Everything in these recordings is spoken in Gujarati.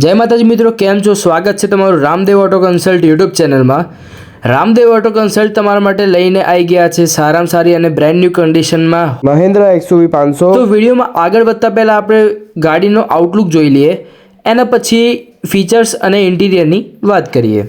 જય માતાજી મિત્રો, કેમ છો? સ્વાગત છે તમારું રામદેવ ઓટો કન્સલ્ટ યુટ્યુબ ચેનલમાં। રામદેવ ઓટો કન્સલ્ટ તમારા માટે લઈને આવી ગયા છે સારામાં સારી અને બ્રેન્ડ ન્યૂ કન્ડિશનમાં મહિન્દ્રા XUV 500। તો વિડીયોમાં આગળ વધતા પહેલાં આપણે ગાડીનો આઉટલુક જોઈ લઈએ, એના પછી ફીચર્સ અને ઇન્ટિરિયરની વાત કરીએ।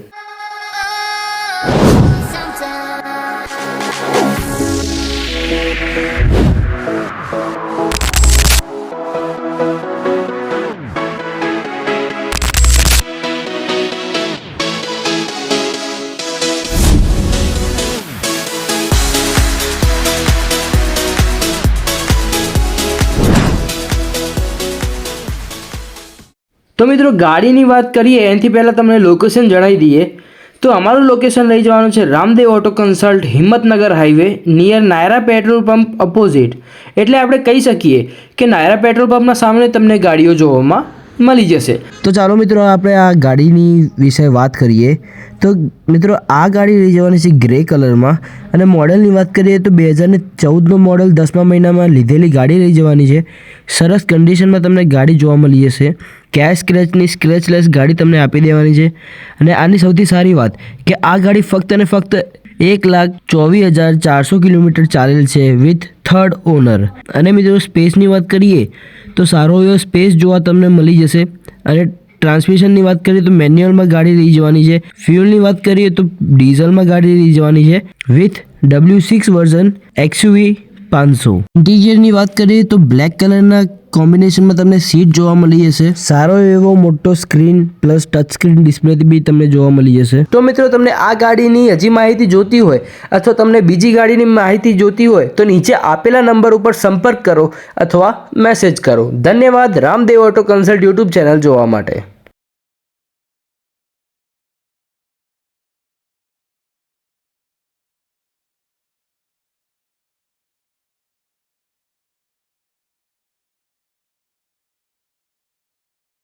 તો મિત્રો ગાડીની વાત કરીએ એનાથી પહેલાં તમને લોકેશન જણાવી દઈએ તો અમારું લોકેશન લઈ જવાનું છે Ramdev auto consult, Himmatnagar highway near Naira petrol pump opposite. એટલે આપણે કહી શકીએ કે નાયરા પેટ્રોલ પંપના સામે તમને ગાડીઓ જોવામાં મળી જશે। તો ચાલો મિત્રો આપણે આ ગાડીની વિશે વાત કરીએ। તો મિત્રો આ ગાડી લઈ જવાની છે ગ્રે કલરમાં, અને મોડલની વાત કરીએ તો 2014નું મોડલ 10મા મહિનામાં લીધેલી ગાડી લઈ જવાની છે। સરસ કન્ડિશનમાં તમને ગાડી જોવા મળી જશે। ક્યાંય સ્ક્રેચની સ્ક્રેચલેસ ગાડી તમને આપી દેવાની છે। અને આની સૌથી સારી વાત કે આ ગાડી ફક્ત અને ફક્ત 1,24,400 કિલોમીટર ચાલેલ છે વિથ થર્ડ ઓનર। અને મિત્રો સ્પેસની વાત કરીએ તો સારો એવો સ્પેસ જોવા તમને મળી જશે। અને ટ્રાન્સમિશનની વાત કરીએ તો મેન્યુઅલમાં ગાડી લઈ જવાની છે। ફ્યુઅલની વાત કરીએ તો ડીઝલમાં ગાડી લઈ જવાની છે વિથ W6 વર્ઝન XUV 500। ઇન્ટિરિયરની વાત કરીએ તો બ્લેક કલરના કોમ્બિનેશનમાં તમને સીટ જોવા મળી જશે। સારો એવો મોટો screen plus touch screen display બી તમને જોવા મળી જશે। તો મિત્રો તમને આ ગાડીની હજી માહિતી જોતી હોય અથવા તમને બીજી ગાડીની માહિતી જોતી હોય તો નીચે આપેલા નંબર ઉપર સંપર્ક કરો અથવા મેસેજ કરો। ધન્યવાદ Ramdev auto consult YouTube channel જોવા માટે।